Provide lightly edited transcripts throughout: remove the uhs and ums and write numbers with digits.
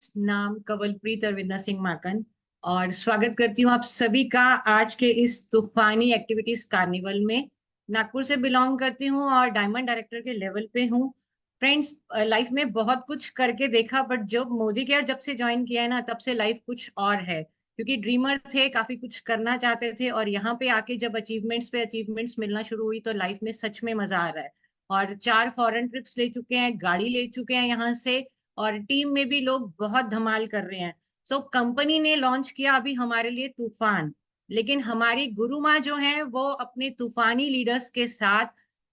नाम कवलप्रीत अरविंदा सिंह माकन। और स्वागत करती हूँ आप सभी का आज के इस तूफानी एक्टिविटीज कार्निवल में। नागपुर से बिलोंग करती हूँ और डायमंड डायरेक्टर के लेवल पे हूँ। फ्रेंड्स, लाइफ में बहुत कुछ करके देखा, बट जब मोदी केयर जब से ज्वाइन किया है ना, तब से लाइफ कुछ और है। क्योंकि ड्रीमर थे, काफी कुछ करना चाहते थे, और यहाँ पे आके जब अचीवमेंट्स पे अचीवमेंट्स मिलना शुरू हुई तो लाइफ में सच में मजा आ रहा है। और 4 फॉरेन ट्रिप्स ले चुके हैं, गाड़ी ले चुके हैं यहाँ से, और टीम में भी लोग बहुत धमाल कर रहे हैं। सो कंपनी ने लॉन्च किया अभी हमारे लिए तूफान। लेकिन हमारी गुरु माँ जो है वो अपने तूफानी लीडर्स के साथ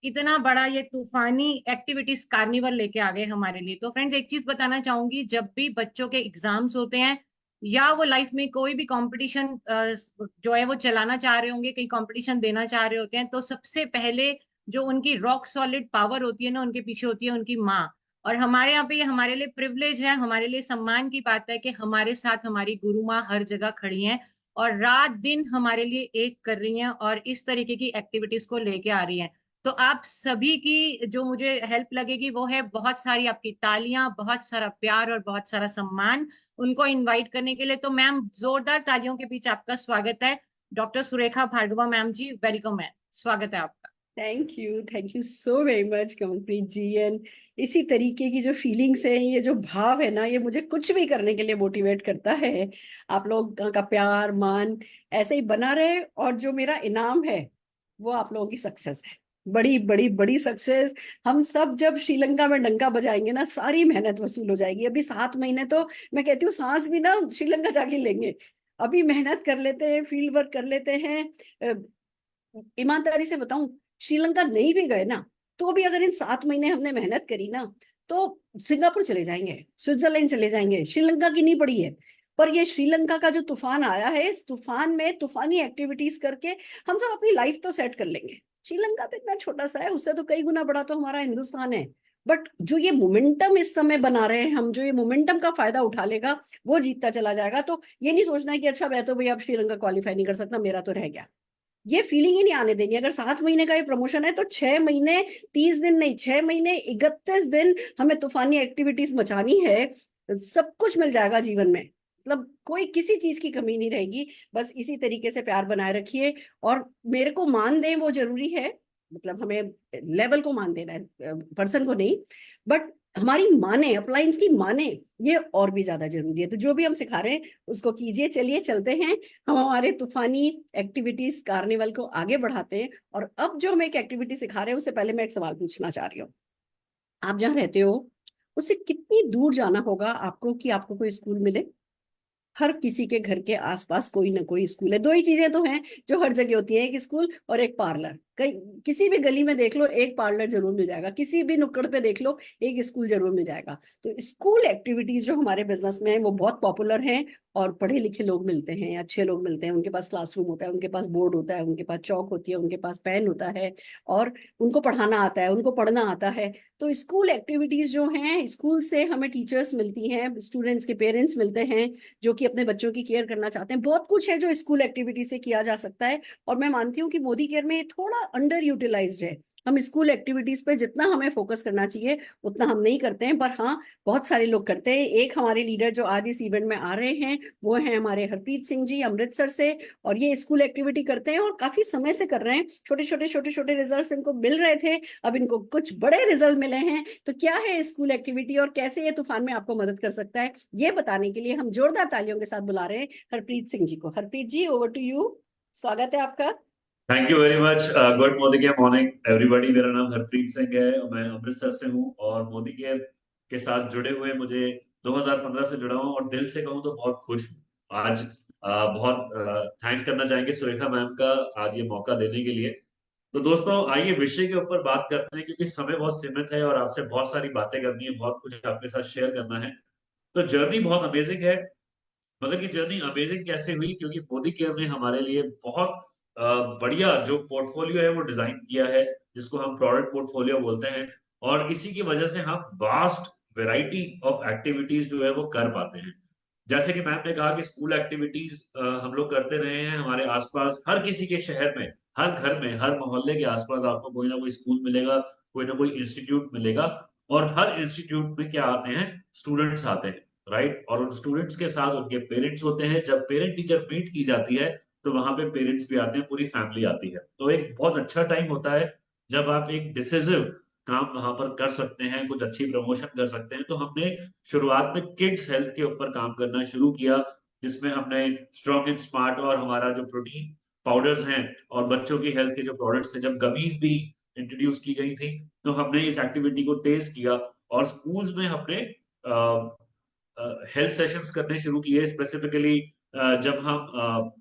इतना बड़ा ये तूफानी एक्टिविटीज कार्निवल लेके आ गए हमारे लिए। तो फ्रेंड्स, एक चीज बताना चाहूंगी, जब भी बच्चों के एग्जाम्स होते हैं या वो लाइफ में कोई भी कंपटीशन जो है वो चलाना चाह रहे होंगे, कहीं कंपटीशन देना चाह रहे होते हैं, तो सबसे पहले जो उनकी रॉक सॉलिड पावर होती है ना, उनके पीछे होती है उनकी माँ। और हमारे यहाँ पे ये हमारे लिए प्रिविलेज है, हमारे लिए सम्मान की बात है कि हमारे साथ हमारी गुरु माँ हर जगह खड़ी हैं और रात दिन हमारे लिए एक कर रही हैं और इस तरीके की एक्टिविटीज को लेके आ रही हैं। तो आप सभी की जो मुझे हेल्प लगेगी वो है बहुत सारी आपकी तालियां, बहुत सारा प्यार और बहुत सारा सम्मान उनको इनवाइट करने के लिए। तो मैम, जोरदार तालियों के बीच आपका स्वागत है। Doctor Surekha Bhargava ma'am ji, welcome है, स्वागत है आपका। Thank you so very much Kamalpreet ji. And इसी तरीके की जो फीलिंग्स है, ये जो भाव है ना, ये मुझे कुछ भी करने के लिए मोटिवेट करता है। आप लोग का प्यार मान ऐसे ही बना रहे, और जो मेरा इनाम है वो आप लोगों की सक्सेस है। बड़ी बड़ी बड़ी सक्सेस। हम सब जब श्रीलंका में डंका बजाएंगे ना, सारी मेहनत वसूल हो जाएगी। अभी 7 महीने तो मैं कहती हूँ सांस भी ना श्रीलंका जाके लेंगे। अभी मेहनत कर लेते हैं, फील्ड वर्क कर लेते हैं। ईमानदारी से बताऊं, श्रीलंका नहीं भी गए ना, तो भी अगर इन 7 महीने हमने मेहनत करी ना, तो सिंगापुर चले जाएंगे, स्विट्जरलैंड चले जाएंगे। श्रीलंका की नहीं पड़ी है। पर ये श्रीलंका का जो तूफान आया है, इस तूफान में तूफानी एक्टिविटीज करके हम सब अपनी लाइफ तो सेट कर लेंगे। श्रीलंका तो इतना छोटा सा है, उससे तो कई गुना बड़ा तो हमारा हिंदुस्तान है। बट जो ये मोमेंटम इस समय बना रहे हैं हम, जो ये मोमेंटम का फायदा उठा लेगा वो जीतता चला जाएगा। तो ये नहीं सोचना है कि अच्छा मैं तो भैया अब श्रीलंका क्वालिफाई नहीं कर सकता, मेरा तो रह गया। ये फीलिंग ही नहीं आने देनी। अगर 7 महीने का ये प्रमोशन है, तो 6 महीने 30 दिन नहीं, 6 महीने 31 दिन हमें तूफानी एक्टिविटीज मचानी है। सब कुछ मिल जाएगा जीवन में, मतलब कोई किसी चीज की कमी नहीं रहेगी। बस इसी तरीके से प्यार बनाए रखिए। और मेरे को मान दें वो जरूरी है, मतलब हमें लेवल को मान देना है, पर्सन को नहीं। बट हमारी माने, अपलाइंस की माने, ये और भी ज्यादा जरूरी है। तो जो भी हम सिखा रहे हैं उसको कीजिए। चलिए चलते हैं, हम हमारे तूफानी एक्टिविटीज कार्निवल को आगे बढ़ाते हैं। और अब जो हम एक एक्टिविटी सिखा रहे हैं, उससे पहले मैं एक सवाल पूछना चाह रही हूँ। आप जहाँ रहते हो उससे कितनी दूर जाना होगा आपको कि आपको कोई स्कूल मिले? हर किसी के घर के आसपास कोई ना कोई स्कूल है। दो ही चीजें तो हैं जो हर जगह होती है, एक स्कूल और एक पार्लर। कहीं किसी भी गली में देख लो, एक पार्लर जरूर मिल जाएगा। किसी भी नुक्कड़ पे देख लो, एक स्कूल जरूर मिल जाएगा। तो स्कूल एक्टिविटीज जो हमारे बिजनेस में है वो बहुत पॉपुलर हैं। और पढ़े लिखे लोग मिलते हैं, अच्छे लोग मिलते हैं, उनके पास क्लासरूम होता है, उनके पास बोर्ड होता है, उनके पास चौक होती है, उनके पास पेन होता है, और उनको पढ़ाना आता है, उनको पढ़ना आता है। तो स्कूल एक्टिविटीज जो हैं, स्कूल से हमें टीचर्स मिलती हैं, स्टूडेंट्स के पेरेंट्स मिलते हैं जो कि अपने बच्चों की केयर करना चाहते हैं। बहुत कुछ है जो स्कूल एक्टिविटी से किया जा सकता है। और मैं मानती हूँ कि मोदी केयर में थोड़ा अंडर यूटिलाइज्ड है। हम स्कूल एक्टिविटीज पे जितना हमें फोकस करना चाहिए उतना हम नहीं करते हैं। पर हाँ, बहुत सारे लोग करते हैं। एक हमारे लीडर जो आज इस इवेंट में आ रहे हैं, वो हैं हमारे हरप्रीत सिंह जी, अमृतसर से। और ये स्कूल एक्टिविटी करते हैं और काफी समय से कर रहे हैं। छोटे छोटे रिजल्ट्स इनको मिल रहे थे, अब इनको कुछ बड़े रिजल्ट मिले हैं। तो क्या है स्कूल एक्टिविटी और कैसे ये तूफान में आपको मदद कर सकता है, ये बताने के लिए हम जोरदार तालियों के साथ बुला रहे हैं हरप्रीत सिंह जी को। हरप्रीत जी, ओवर टू यू, स्वागत है आपका। Thank you very much. Good Modi care morning everybody. मेरा नाम हरप्रीत सिंह है और मैं अमृतसर से हूँ और मोदी केयर के साथ जुड़े हुए मुझे 2015 से जुड़ा हूँ और दिल से कहूँ तो बहुत खुश हूँ। आज बहुत थैंक्स करना चाहेंगे सुरेखा मैम का आज ये मौका देने के लिए। तो दोस्तों, आइए विषय के ऊपर बात करते हैं क्योंकि समय बहुत सीमित है और आपसे बहुत सारी बातें करनी है, बहुत कुछ आपके साथ शेयर करना है। तो जर्नी बहुत अमेजिंग है। मतलब कि जर्नी अमेजिंग कैसे हुई, क्योंकि मोदी केयर ने हमारे लिए बहुत बढ़िया जो पोर्टफोलियो है वो डिजाइन किया है, जिसको हम प्रोडक्ट पोर्टफोलियो बोलते हैं। और इसी की वजह से हम वास्ट वैरायटी ऑफ एक्टिविटीज जो है वो कर पाते हैं। जैसे कि मैम ने कहा कि स्कूल एक्टिविटीज हम लोग करते रहे हैं हमारे आसपास, हर किसी के शहर में, हर घर में, हर मोहल्ले के आसपास आपको कोई ना कोई स्कूल मिलेगा, कोई ना कोई इंस्टीट्यूट मिलेगा। और हर इंस्टीट्यूट में क्या आते हैं, स्टूडेंट्स आते हैं। राइट। और उन स्टूडेंट्स के साथ उनके पेरेंट्स होते हैं। जब पेरेंट टीचर मीट की जाती है तो वहां पे पेरेंट्स भी आते हैं, पूरी फैमिली आती है। तो एक बहुत अच्छा टाइम होता है जब आप एक डिसिसिव काम वहां पर कर सकते हैं, कुछ अच्छी प्रमोशन कर सकते हैं। तो हमने शुरुआत में किड्स हेल्थ के ऊपर काम करना शुरू किया, जिसमें हमने स्ट्रॉन्ग एंड स्मार्ट और हमारा जो प्रोटीन पाउडर्स हैं और बच्चों की हेल्थ के जो प्रोडक्ट्स थे, जब गमीज भी इंट्रोड्यूस की गई थी, तो हमने इस एक्टिविटी को तेज किया और स्कूल्स में हमने हेल्थ सेशंस करने शुरू किए। स्पेसिफिकली जब हम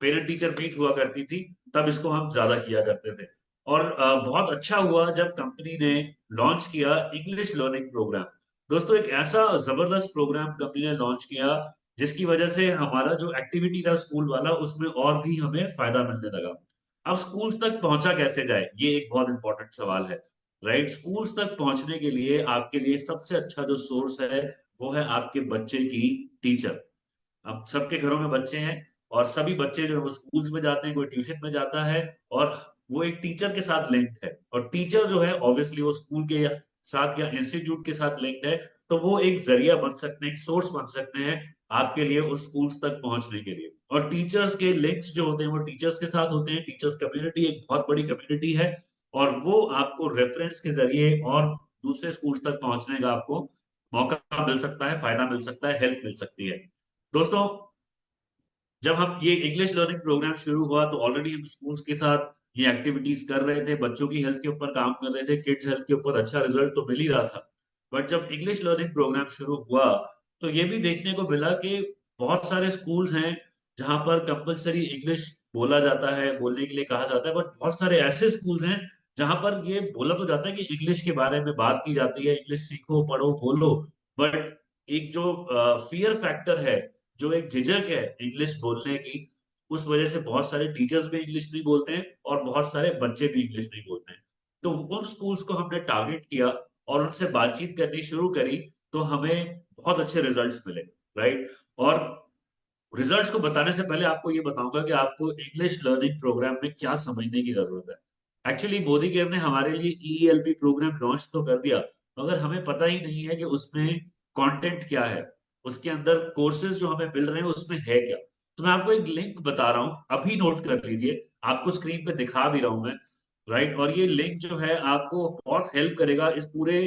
पेरेंट टीचर मीट हुआ करती थी, तब इसको हम ज्यादा किया करते थे। और बहुत अच्छा हुआ जब कंपनी ने लॉन्च किया इंग्लिश लर्निंग प्रोग्राम। दोस्तों, एक ऐसा जबरदस्त प्रोग्राम कंपनी ने लॉन्च किया जिसकी वजह से हमारा जो एक्टिविटी था स्कूल वाला, उसमें और भी हमें फायदा मिलने लगा। अब स्कूल्स तक पहुंचा कैसे जाए, ये एक बहुत इंपॉर्टेंट सवाल है। राइट, स्कूल्स तक पहुंचने के लिए आपके लिए सबसे अच्छा जो सोर्स है वो है आपके बच्चे की टीचर। अब सबके घरों में बच्चे हैं और सभी बच्चे जो है वो स्कूल्स में जाते हैं, कोई ट्यूशन में जाता है और वो एक टीचर के साथ लिंक्ड है। और टीचर जो है ऑब्वियसली वो स्कूल के साथ या इंस्टीट्यूट के साथ लिंक्ड है। तो वो एक जरिया बन सकते हैं, एक सोर्स बन सकते हैं आपके लिए उस स्कूल्स तक पहुंचने के लिए। और टीचर्स के लिंक्स जो होते हैं वो टीचर्स के साथ होते हैं। टीचर्स कम्युनिटी एक बहुत बड़ी कम्युनिटी है और वो आपको रेफरेंस के जरिए और दूसरे स्कूल्स तक पहुंचने का आपको मौका मिल सकता है, फायदा मिल सकता है, हेल्प मिल सकती है। दोस्तों, जब हम ये इंग्लिश लर्निंग प्रोग्राम शुरू हुआ तो ऑलरेडी हम स्कूल्स के साथ ये एक्टिविटीज कर रहे थे, बच्चों की हेल्थ के ऊपर काम कर रहे थे, किड्स हेल्थ के ऊपर अच्छा रिजल्ट तो मिल ही रहा था। बट जब इंग्लिश लर्निंग प्रोग्राम शुरू हुआ तो ये भी देखने को मिला कि बहुत सारे स्कूल्स हैं जहां पर कंपलसरी इंग्लिश बोला जाता है, बोलने के लिए कहा जाता है। बट बहुत सारे ऐसे स्कूल्स हैं जहां पर ये बोला तो जाता है कि इंग्लिश के बारे में बात की जाती है, इंग्लिश सीखो, पढ़ो, बोलो। बट एक जो फियर फैक्टर है, जो एक झिझक है इंग्लिश बोलने की, उस वजह से बहुत सारे टीचर्स भी इंग्लिश नहीं बोलते हैं और बहुत सारे बच्चे भी इंग्लिश नहीं बोलते हैं। तो उन स्कूल्स को हमने टारगेट किया और उनसे बातचीत करनी शुरू करी, तो हमें बहुत अच्छे रिजल्ट्स मिले। राइट। और रिजल्ट्स को बताने से पहले आपको ये बताऊंगा कि आपको इंग्लिश लर्निंग प्रोग्राम में क्या समझने की जरूरत है। एक्चुअली मोदी केयर ने हमारे लिए ईईएलपी प्रोग्राम लॉन्च तो कर दिया, मगर हमें पता ही नहीं है कि उसमें कंटेंट क्या है, उसके अंदर कोर्सेज जो हमें मिल रहे हैं उसमें है क्या। तो मैं आपको एक लिंक बता रहा हूं, अभी नोट कर लीजिए, आपको स्क्रीन पे दिखा भी रहा हूं मैं। राइट। और ये लिंक जो है आपको बहुत हेल्प करेगा इस पूरे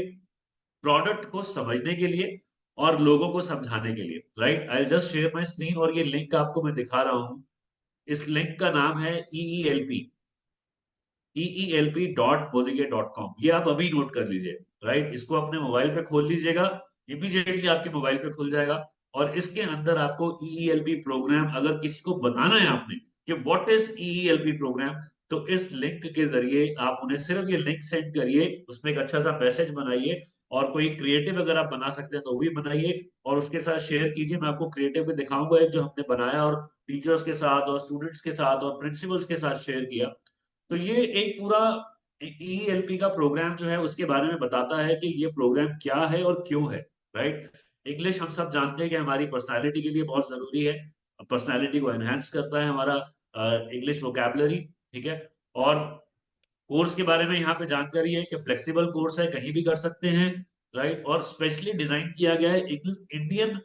प्रोडक्ट को समझने के लिए और लोगों को समझाने के लिए। Right, I just share my screen और ये लिंक आपको मैं दिखा रहा हूँ। इस लिंक का नाम है EELP.bodhigaya.com। ये आप अभी नोट कर लीजिए। राइट, इसको अपने मोबाइल पे खोल लीजिएगा, इमीडिएटली आपके मोबाइल पे खुल जाएगा। और इसके अंदर आपको ईईएलपी प्रोग्राम, अगर किसी को बताना है आपने कि व्हाट इज ईईएलपी प्रोग्राम, तो इस लिंक के जरिए आप उन्हें सिर्फ ये लिंक सेंड करिए, उसमें एक अच्छा सा मैसेज बनाइए और कोई क्रिएटिव अगर आप बना सकते हैं तो वो भी बनाइए और उसके साथ शेयर कीजिए। मैं आपको क्रिएटिव भी दिखाऊंगा एक जो हमने बनाया और टीचर्स के साथ और स्टूडेंट्स के साथ और प्रिंसिपल्स के साथ शेयर किया। तो ये एक पूरा ईईएलपी का प्रोग्राम जो है उसके बारे में बताता है कि ये प्रोग्राम क्या है और क्यों है। राइट। इंग्लिश हम सब जानते हैं कि हमारी पर्सनालिटी के लिए बहुत जरूरी है, पर्सनालिटी को एनहांस करता है हमारा इंग्लिश वोकैबुलरी। ठीक है। और कोर्स के बारे में यहाँ पे जानकारी है कि फ्लेक्सिबल कोर्स है, कहीं भी कर सकते हैं। राइट। और स्पेशली डिजाइन किया गया है इंडियन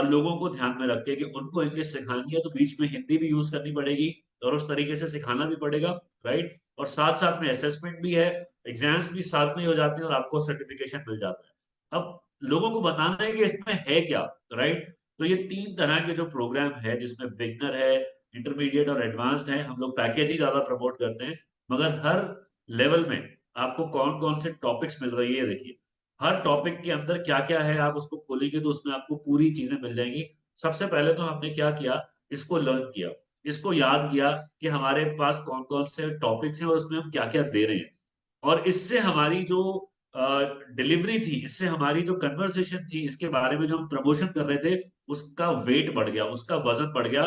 लोगों को ध्यान में रख के कि उनको इंग्लिश सिखानी है तो बीच में हिंदी भी यूज करनी पड़ेगी और उस तरीके से सिखाना भी पड़ेगा। राइट। और साथ साथ में असेसमेंट भी है, एग्जाम्स भी साथ में ही हो जाते हैं और आपको सर्टिफिकेशन मिल जाता है। अब लोगों को बताना है कि इसमें है क्या। राइट। तो ये 3 तरह के जो प्रोग्राम है, जिसमें बिगनर है, इंटरमीडिएट और एडवांस्ड है, हम लोग पैकेज ही ज्यादा प्रमोट करते हैं। मगर हर लेवल में आपको कौन कौन से टॉपिक्स मिल रही है, देखिए हर टॉपिक के अंदर क्या क्या है, आप उसको खोलेंगे तो उसमें आपको पूरी चीजें मिल जाएंगी। सबसे पहले तो हमने क्या किया, इसको लर्न किया, इसको याद किया कि हमारे पास कौन कौन से टॉपिक्स हैं और उसमें हम क्या क्या दे रहे हैं। और इससे हमारी जो डिलीवरी थी, इससे हमारी जो कन्वर्सेशन थी, इसके बारे में जो हम प्रमोशन कर रहे थे, उसका वेट बढ़ गया, उसका वजन बढ़ गया।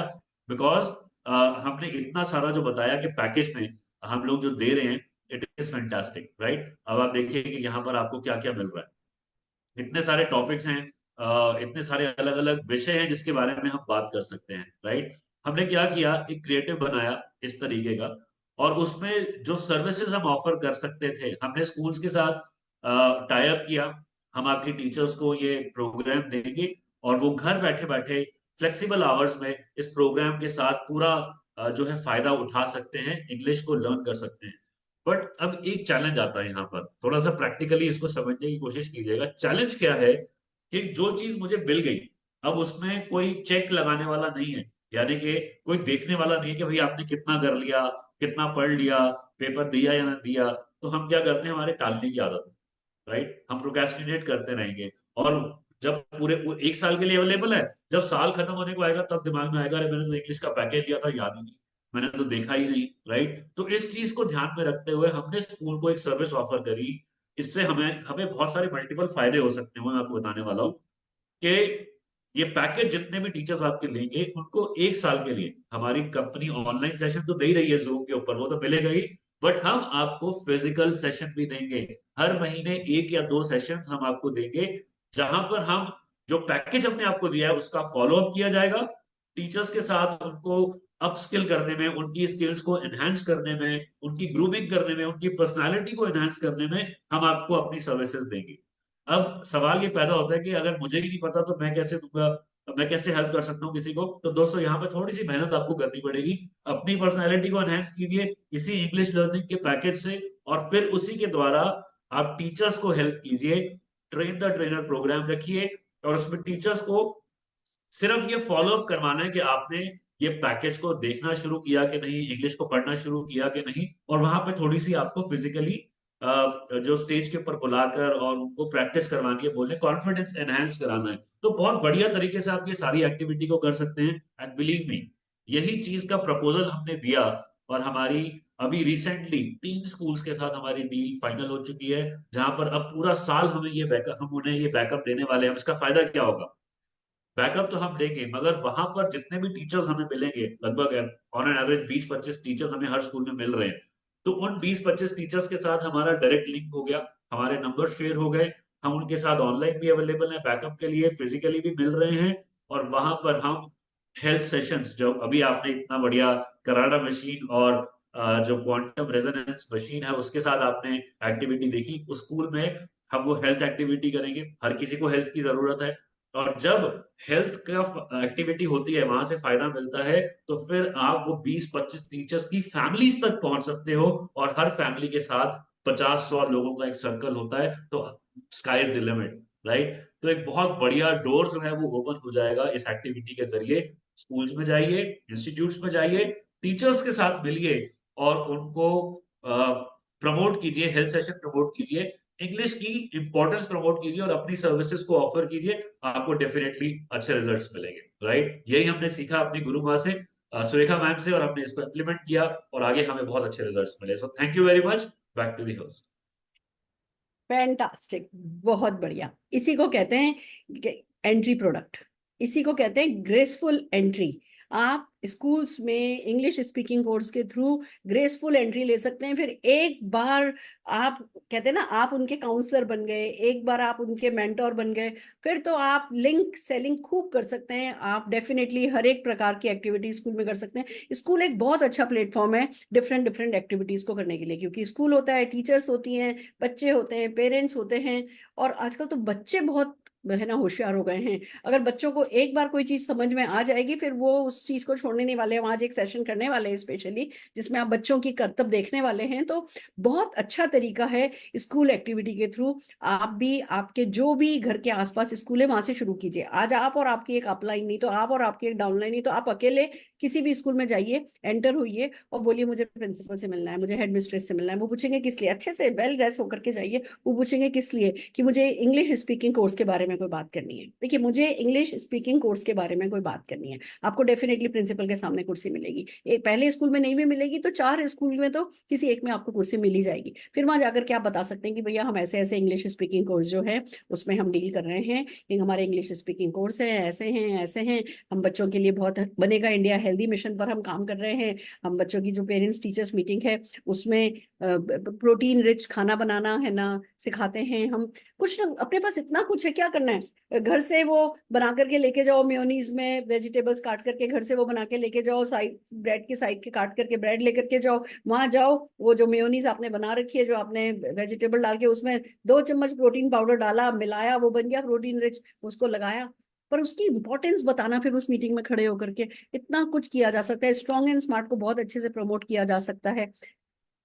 बिकॉज हमने इतना सारा जो बताया कि पैकेज में हम लोग जो दे रहे हैं, इट इज फैंटास्टिक। राइट। अब आप देखिए कि यहाँ पर आपको क्या क्या मिल रहा है, इतने सारे टॉपिक्स हैं, इतने सारे अलग अलग विषय हैं जिसके बारे में हम बात कर सकते हैं। राइट। हमने क्या किया, एक क्रिएटिव बनाया इस तरीके का, और उसमें जो सर्विसेज हम ऑफर कर सकते थे, हमने स्कूल्स के साथ टाई अप किया। हम आपकी टीचर्स को ये प्रोग्राम देंगे और वो घर बैठे बैठे फ्लेक्सिबल आवर्स में इस प्रोग्राम के साथ पूरा जो है फायदा उठा सकते हैं, इंग्लिश को लर्न कर सकते हैं। बट अब एक चैलेंज आता है यहाँ पर, थोड़ा सा प्रैक्टिकली इसको समझने की कोशिश कीजिएगा। चैलेंज क्या है कि जो चीज मुझे मिल गई, अब उसमें कोई चेक लगाने वाला नहीं है, यानी कि कोई देखने वाला नहीं है कि भाई आपने कितना कर लिया, कितना पढ़ लिया, पेपर दिया या ना दिया। तो हम क्या करते हैं, हमारे टालने की आदत है, राइट? हम प्रोक्रेस्टिनेट करते रहेंगे, और जब पूरे वो एक साल के लिए अवेलेबल है, जब साल खत्म होने को आएगा तब दिमाग में आएगा, अरे मैंने तो इंग्लिश का पैकेज लिया था, याद ही नहीं, मैंने तो देखा ही नहीं, राइट? तो इस चीज को ध्यान में रखते हुए हमने स्कूल को एक सर्विस ऑफर करी। इससे हमें हमें बहुत सारे मल्टीपल फायदे हो सकते हैं, मैं आपको बताने वाला हूँ कि ये पैकेज जितने भी टीचर्स आपके लेंगे उनको एक साल के लिए हमारी कंपनी ऑनलाइन सेशन तो दे ही रही है जूम के ऊपर, वो तो मिलेगा ही, बट हम आपको फिजिकल सेशन भी देंगे। हर महीने एक या दो सेशन हम आपको देंगे, जहां पर हम जो पैकेज हमने आपको दिया है उसका फॉलो अप किया जाएगा, टीचर्स के साथ उनको अपस्किल करने में, उनकी स्किल्स को एनहांस करने में, उनकी ग्रूमिंग करने में, उनकी पर्सनालिटी को एनहांस करने में हम आपको अपनी सर्विसेज देंगे। अब सवाल ये पैदा होता है कि अगर मुझे ही नहीं पता तो मैं कैसे दूंगा, मैं कैसे हेल्प कर सकता हूँ किसी को? तो दोस्तों यहाँ पे थोड़ी सी मेहनत आपको करनी पड़ेगी। अपनी पर्सनैलिटी को एनहेंस कीजिए इसी इंग्लिश लर्निंग के पैकेज से, और फिर उसी के द्वारा आप टीचर्स को हेल्प कीजिए। ट्रेन द ट्रेनर प्रोग्राम रखिए, और उसमें टीचर्स को सिर्फ ये फॉलो अप करवाना है कि आपने ये पैकेज को देखना शुरू किया कि नहीं, इंग्लिश को पढ़ना शुरू किया कि नहीं, और वहां पे थोड़ी सी आपको फिजिकली जो स्टेज के ऊपर बुलाकर और उनको प्रैक्टिस करवानी है, बोलने कॉन्फिडेंस एनहांस कराना है। तो बहुत बढ़िया तरीके से आप ये सारी एक्टिविटी को कर सकते हैं। एंड बिलीव मी, यही चीज का प्रपोजल हमने दिया, और हमारी अभी रिसेंटली 3 स्कूल्स के साथ हमारी डील फाइनल हो चुकी है, जहां पर अब पूरा साल हमें ये बैकअप, हम उन्हें ये बैकअप देने वाले हैं। इसका फायदा क्या होगा? बैकअप तो हम देंगे, मगर वहां पर जितने भी टीचर्स हमें मिलेंगे, लगभग ऑन एन एवरेज 20-25 टीचर्स हमें हर स्कूल में मिल रहे हैं, तो उन 20-25 टीचर्स के साथ हमारा डायरेक्ट लिंक हो गया, हमारे नंबर शेयर हो गए, हम उनके साथ ऑनलाइन भी अवेलेबल है बैकअप के लिए, फिजिकली भी मिल रहे हैं। और वहां पर हम हेल्थ सेशंस, जो अभी आपने इतना बढ़िया कराडा मशीन और जो क्वांटम रेजोनेंस मशीन है उसके साथ आपने एक्टिविटी देखी, उस स्कूल में हम वो हेल्थ एक्टिविटी करेंगे। हर किसी को हेल्थ की जरूरत है, और जब हेल्थ का एक्टिविटी होती है, वहां से फायदा मिलता है, तो फिर आप वो 20-25 टीचर्स की फैमिलीज तक पहुंच सकते हो, और हर फैमिली के साथ 50-100 लोगों का एक सर्कल होता है, तो sky is the limit, right? तो एक बहुत बढ़िया डोर जो है वो ओपन हो जाएगा इस एक्टिविटी के जरिए। स्कूल्स में जाइए, इंस्टीट्यूट्स में जाइए, टीचर्स के साथ मिलिए, और उनको प्रमोट कीजिए, हेल्थ सेशन प्रमोट कीजिए, इंग्लिश की इंपॉर्टेंस प्रमोट कीजिए, और अपनी सर्विसेज को ऑफर कीजिए। आपको डेफिनेटली अच्छे रिजल्ट्स मिलेंगे, राइट? यही हमने सीखा अपनी गुरु माँ से, सुरेखा मैम से, और हमने इसको इम्प्लीमेंट किया, और आगे हमें बहुत अच्छे रिजल्ट्स मिले। So thank you very much. Back to the host. Fantastic, बहुत बढ़िया। इसी को कहते हैं एंट्री प्रोडक्ट, इसी को कहते हैं ग्रेसफुल एंट्री। आप स्कूल्स में इंग्लिश स्पीकिंग कोर्स के थ्रू ग्रेसफुल एंट्री ले सकते हैं। फिर एक बार आप कहते हैं ना, आप उनके काउंसलर बन गए, एक बार आप उनके मेंटोर बन गए, फिर तो आप लिंक सेलिंग खूब कर सकते हैं। आप डेफिनेटली हर एक प्रकार की एक्टिविटी स्कूल में कर सकते हैं। स्कूल एक बहुत अच्छा प्लेटफॉर्म है डिफरेंट डिफरेंट एक्टिविटीज को करने के लिए, क्योंकि स्कूल होता है, टीचर्स होती हैं, बच्चे होते हैं, पेरेंट्स होते हैं, और आजकल तो बच्चे बहुत है ना होशियार हो गए हैं। अगर बच्चों को एक बार कोई चीज समझ में आ जाएगी, फिर वो उस चीज को छोड़ने नहीं वाले हैं। आज एक सेशन करने वाले हैं स्पेशली, जिसमें आप बच्चों की करतब देखने वाले हैं। तो बहुत अच्छा तरीका है स्कूल एक्टिविटी के थ्रू। आप भी, आपके जो भी घर के आसपास स्कूल है वहां से शुरू कीजिए। आज आप और आपकी एक अपलाइन, नहीं तो आप और आपकी एक डाउनलाइन, नहीं तो आप अकेले किसी भी स्कूल में जाइए, एंटर होइए और बोलिए मुझे प्रिंसिपल से मिलना है, मुझे हेडमिस्ट्रेस से मिलना है। वो पूछेंगे किस लिए, अच्छे से वेल ड्रेस होकर के जाइए। वो पूछेंगे किस लिए, कि मुझे इंग्लिश स्पीकिंग कोर्स के बारे में कोई बात करनी है। देखिए, मुझे इंग्लिश स्पीकिंग कोर्स के बारे में कोई बात करनी है, आपको डेफिनेटली प्रिंसिपल के सामने कुर्सी मिलेगी। एक पहले स्कूल में नहीं भी मिलेगी तो 4 स्कूल में तो किसी एक में आपको कुर्सी मिल ही जाएगी। फिर वहां जाकर के आप बता सकते हैं कि भैया हम ऐसे ऐसे इंग्लिश स्पीकिंग कोर्स जो है उसमें हम डील कर रहे हैं, ये हमारे इंग्लिश स्पीकिंग कोर्स है, ऐसे हैं ऐसे हैं। हम बच्चों के लिए बहुत बनेगा इंडिया हेल्दी मिशन पर हम काम कर रहे हैं। हम बच्चों की जो पेरेंट्स टीचर्स मीटिंग है उसमें प्रोटीन रिच खाना बनाना है ना सिखाते हैं हम। कुछ ना, अपने पास इतना कुछ है, क्या करना करना है, घर से वो बना करके लेके जाओ, मेयोनीज में वेजिटेबल्स काट करके घर से वो बना के लेके जाओ, साइड ब्रेड के साइड के काट करके ब्रेड लेकर के जाओ, वहां जाओ, वो जो मेयोनीज आपने बना रखी है, जो आपने वेजिटेबल डाल के उसमें 2 चम्मच प्रोटीन पाउडर डाला, मिलाया, वो बन गया प्रोटीन रिच, उसको लगाया। पर उसकी इंपॉर्टेंस बताना फिर उस मीटिंग में खड़े होकर के, इतना कुछ किया जा सकता है। स्ट्रॉन्ग एंड स्मार्ट को बहुत अच्छे से प्रमोट किया जा सकता है।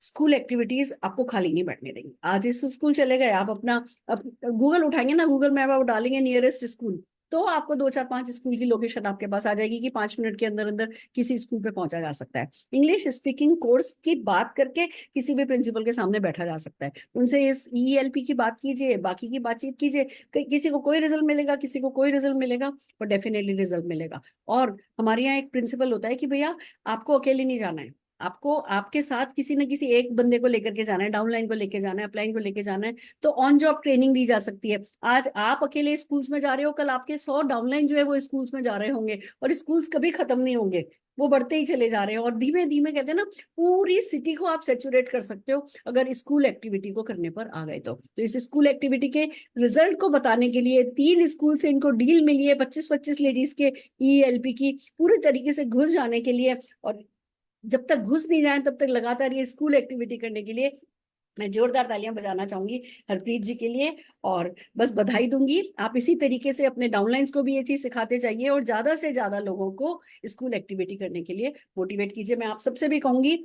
स्कूल एक्टिविटीज आपको खाली नहीं बैठने देंगी। आज इस स्कूल चले गए, आप अपना गूगल उठाएंगे ना, गूगल मैप आप डालेंगे नियरेस्ट स्कूल, तो आपको 2 4 5 स्कूल की लोकेशन आपके पास आ जाएगी कि 5 मिनट के अंदर अंदर किसी स्कूल पे पहुंचा जा सकता है। इंग्लिश स्पीकिंग कोर्स की बात करके किसी भी प्रिंसिपल के सामने बैठा जा सकता है, उनसे इस EELP की बात कीजिए, बाकी की बातचीत कीजिए। किसी को कोई रिजल्ट मिलेगा, किसी को कोई रिजल्ट मिलेगा, पर डेफिनेटली रिजल्ट मिलेगा। और हमारे यहाँ एक प्रिंसिपल होता है कि भैया आपको अकेले नहीं जाना है, आपको आपके साथ किसी न किसी एक बंदे को लेकर के जाना है, डाउनलाइन को लेकर जाना है, अपलाइन को लेकर जाना है। तो ऑन जॉब ट्रेनिंग दी जा सकती है। आज आप अकेले स्कूल्स में जा रहे हो, कल आपके 100 डाउनलाइन जो है वो स्कूल्स में जा रहे होंगे, और स्कूल्स कभी खत्म नहीं होंगे, वो बढ़ते ही चले जा रहे हैं। और धीमे धीमे कहते हैं ना, पूरी सिटी को आप सेचुरेट कर सकते हो अगर स्कूल एक्टिविटी को करने पर आ गए तो इस स्कूल एक्टिविटी के रिजल्ट को बताने के लिए 3 स्कूल से इनको डील मिली है 25-25 लेडीज के EELP की, पूरी तरीके से घुस जाने के लिए। और जब तक घुस नहीं जाए तब तक लगातार ये स्कूल एक्टिविटी करने के लिए मैं जोरदार तालियां बजाना चाहूंगी हरप्रीत जी के लिए, और बस बधाई दूंगी। आप इसी तरीके से अपने डाउनलाइंस को भी ये चीज सिखाते जाइए और ज्यादा से ज्यादा लोगों को स्कूल एक्टिविटी करने के लिए मोटिवेट कीजिए। मैं आप सबसे भी कहूंगी,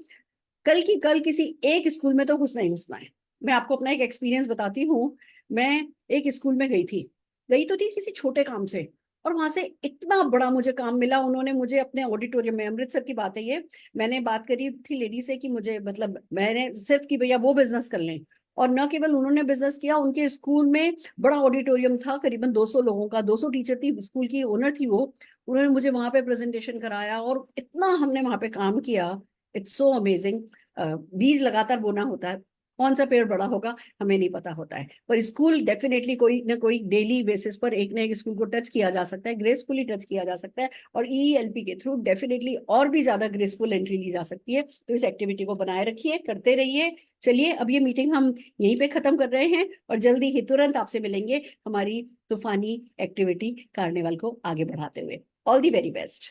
कल की कल किसी एक स्कूल में तो घुसना ही घुसना है। मैं आपको अपना एक एक्सपीरियंस बताती हूँ। मैं एक स्कूल में गई तो थी किसी छोटे काम से, और वहां से इतना बड़ा मुझे काम मिला। उन्होंने मुझे अपने ऑडिटोरियम में, अमृतसर की बात है ये, मैंने बात करी थी लेडी से कि मुझे, मतलब मैंने सिर्फ कि भैया वो बिजनेस कर लें, और न केवल उन्होंने बिजनेस किया, उनके स्कूल में बड़ा ऑडिटोरियम था, करीबन 200 लोगों का, 200 टीचर थी, स्कूल की ओनर थी वो। उन्होंने मुझे वहां पे प्रेजेंटेशन कराया और इतना हमने वहां पे काम किया, इट्स सो अमेजिंग। बीज लगातार बोना होता है, कौन सा पेड़ बड़ा होगा हमें नहीं पता होता है, पर स्कूल डेफिनेटली कोई ना कोई डेली बेसिस पर एक ना एक स्कूल को टच किया जा सकता है, ग्रेसफुली टच किया जा सकता है, और EELP के थ्रू डेफिनेटली और भी ज्यादा ग्रेसफुल एंट्री ली जा सकती है। तो इस एक्टिविटी को बनाए रखिए, करते रहिए। चलिए अब ये मीटिंग हम यहीं पे खत्म कर रहे हैं, और जल्दी ही तुरंत आपसे मिलेंगे हमारी तूफानी एक्टिविटी कार्निवल को आगे बढ़ाते हुए। All the very best.